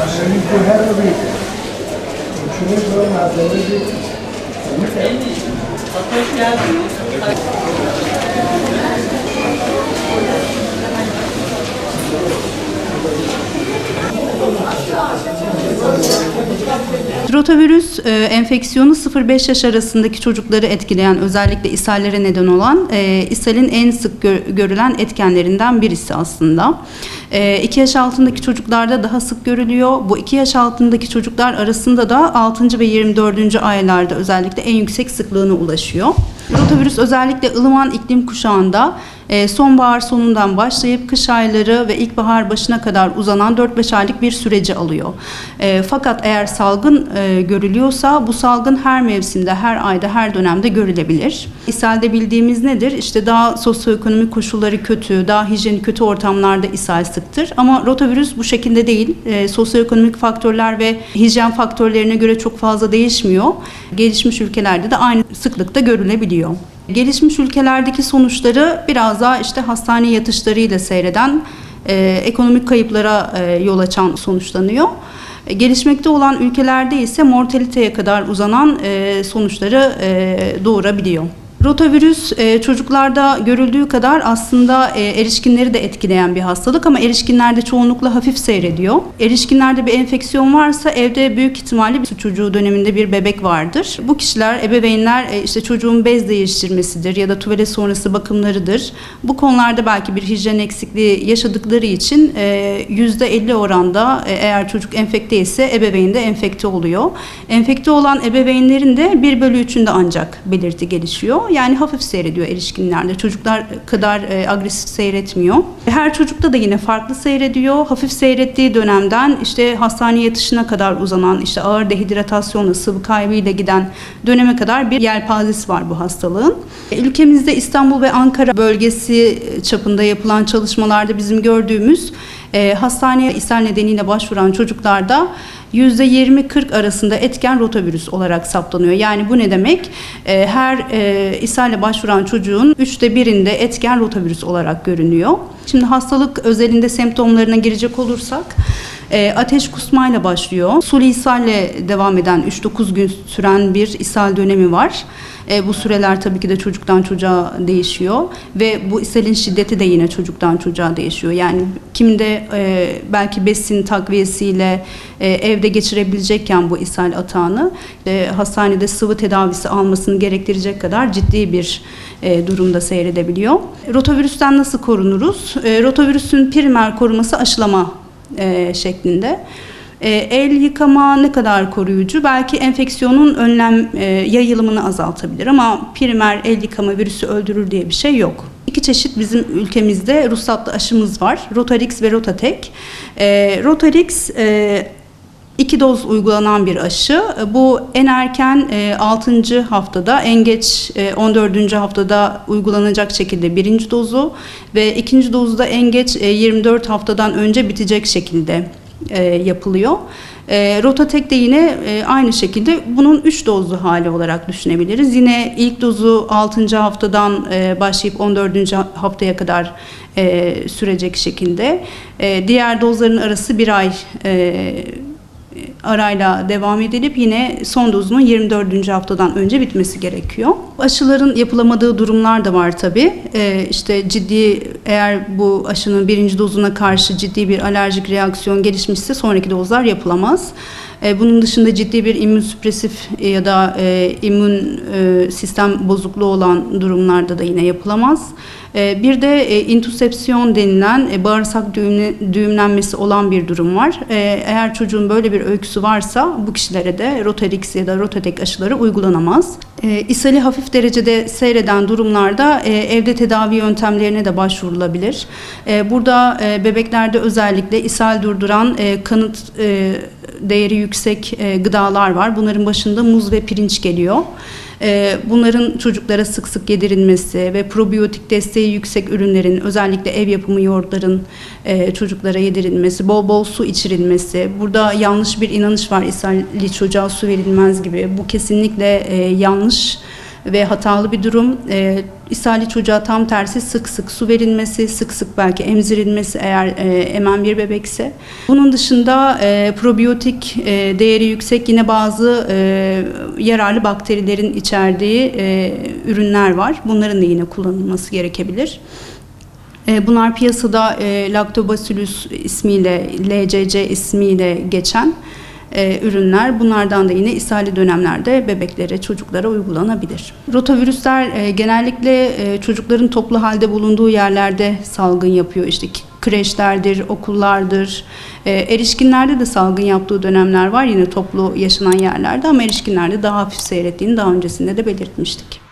Hoş geldiniz. Rotavirüs enfeksiyonu 0-5 yaş arasındaki çocukları etkileyen, özellikle ishallere neden olan ishalin en sık görülen etkenlerinden birisi aslında. 2 yaş altındaki çocuklarda daha sık görülüyor. Bu 2 yaş altındaki çocuklar arasında da 6. ve 24. aylarda özellikle en yüksek sıklığına ulaşıyor. Rotavirüs özellikle ılıman iklim kuşağında sonbahar sonundan başlayıp kış ayları ve ilkbahar başına kadar uzanan 4-5 aylık bir süreci alıyor. Fakat eğer salgın görülüyorsa bu salgın her mevsimde, her ayda, her dönemde görülebilir. İshalde bildiğimiz nedir? İşte daha sosyoekonomik koşulları kötü, daha hijyenik kötü ortamlarda ishal sıktır. Ama rotavirüs bu şekilde değil. Sosyoekonomik faktörler ve hijyen faktörlerine göre çok fazla değişmiyor. Gelişmiş ülkelerde de aynı sıklıkta görülebiliyor. Gelişmiş ülkelerdeki sonuçları biraz daha işte hastane yatışlarıyla seyreden, ekonomik kayıplara yol açan sonuçlanıyor. Gelişmekte olan ülkelerde ise mortaliteye kadar uzanan sonuçları doğurabiliyor. Rotavirüs çocuklarda görüldüğü kadar aslında erişkinleri de etkileyen bir hastalık ama erişkinlerde çoğunlukla hafif seyrediyor. Erişkinlerde bir enfeksiyon varsa evde büyük ihtimalle bir çocuğu döneminde bir bebek vardır. Bu kişiler, ebeveynler işte çocuğun bez değiştirmesidir ya da tuvalet sonrası bakımlarıdır. Bu konularda belki bir hijyen eksikliği yaşadıkları için %50 oranda eğer çocuk enfekte ise ebeveyn de enfekte oluyor. Enfekte olan ebeveynlerin de 1/3'ünde ancak belirti gelişiyor. Yani hafif seyrediyor erişkinlerde. Çocuklar kadar agresif seyretmiyor. Her çocukta da yine farklı seyrediyor. Hafif seyrettiği dönemden işte hastaneye yatışına kadar uzanan, işte ağır dehidratasyonla, sıvı kaybıyla giden döneme kadar bir yelpazesi var bu hastalığın. Ülkemizde İstanbul ve Ankara bölgesi çapında yapılan çalışmalarda bizim gördüğümüz hastaneye ishal nedeniyle başvuran çocuklarda %20-40 arasında etken rotavirüs olarak saptanıyor. Yani bu ne demek? Her ishalle başvuran çocuğun 1/3'inde etken rotavirüs olarak görünüyor. Şimdi hastalık özelinde semptomlarına girecek olursak, ateş kusmayla başlıyor. Suli ishalle devam eden 3-9 gün süren bir ishal dönemi var. Bu süreler tabii ki de çocuktan çocuğa değişiyor ve bu ishalin şiddeti de yine çocuktan çocuğa değişiyor. Yani kimde belki besin takviyesiyle evde geçirebilecekken bu ishal atağını hastanede sıvı tedavisi almasını gerektirecek kadar ciddi bir durumda seyredebiliyor. Rotavirüsten nasıl korunuruz? Rotavirüsün primer koruması aşılama şeklinde. El yıkama ne kadar koruyucu? Belki enfeksiyonun yayılımını azaltabilir ama primer el yıkama virüsü öldürür diye bir şey yok. 2 çeşit bizim ülkemizde ruhsatlı aşımız var. Rotarix ve Rotatek. Rotarix 2 doz uygulanan bir aşı. Bu en erken 6. haftada, en geç 14. haftada uygulanacak şekilde 1. dozu ve 2. dozu da en geç 24 haftadan önce bitecek şekilde yapılıyor. Rotatek de yine aynı şekilde bunun 3 dozlu hali olarak düşünebiliriz. Yine ilk dozu 6. haftadan başlayıp 14. haftaya kadar sürecek şekilde. Diğer dozların arası 1 ay arayla devam edilip yine son dozunun 24. haftadan önce bitmesi gerekiyor. Aşıların yapılamadığı durumlar da var tabii. İşte eğer bu aşının 1. dozuna karşı ciddi bir alerjik reaksiyon gelişmişse sonraki dozlar yapılamaz. Bunun dışında ciddi bir immünsüpresif ya da immün sistem bozukluğu olan durumlarda da yine yapılamaz. Bir de intusepsiyon denilen bağırsak düğümlenmesi olan bir durum var. Eğer çocuğun böyle bir öyküsü varsa bu kişilere de Rotarix ya da Rotatek aşıları uygulanamaz. İshali hafif derecede seyreden durumlarda evde tedavi yöntemlerine de başvurulabilir. Burada bebeklerde özellikle ishal durduran kanıt değeri yüksek gıdalar var. Bunların başında muz ve pirinç geliyor. Bunların çocuklara sık sık yedirilmesi ve probiyotik desteği yüksek ürünlerin, özellikle ev yapımı yoğurtların çocuklara yedirilmesi, bol bol su içirilmesi. Burada yanlış bir inanış var, ishalli çocuğa su verilmez gibi. Bu kesinlikle yanlış. ve hatalı bir durum. İshali çocuğa tam tersi sık sık su verilmesi, sık sık belki emzirilmesi eğer emen bir bebekse. Bunun dışında probiyotik değeri yüksek yine bazı yararlı bakterilerin içerdiği ürünler var. Bunların da yine kullanılması gerekebilir. Bunlar piyasada Lactobacillus ismiyle, LCC ismiyle geçen ürünler. Bunlardan da yine ishali dönemlerde bebeklere, çocuklara uygulanabilir. Rotavirüsler genellikle çocukların toplu halde bulunduğu yerlerde salgın yapıyor. İşte kreşlerdir, okullardır. Erişkinlerde de salgın yaptığı dönemler var yine toplu yaşanan yerlerde ama erişkinlerde daha hafif seyrettiğini daha öncesinde de belirtmiştik.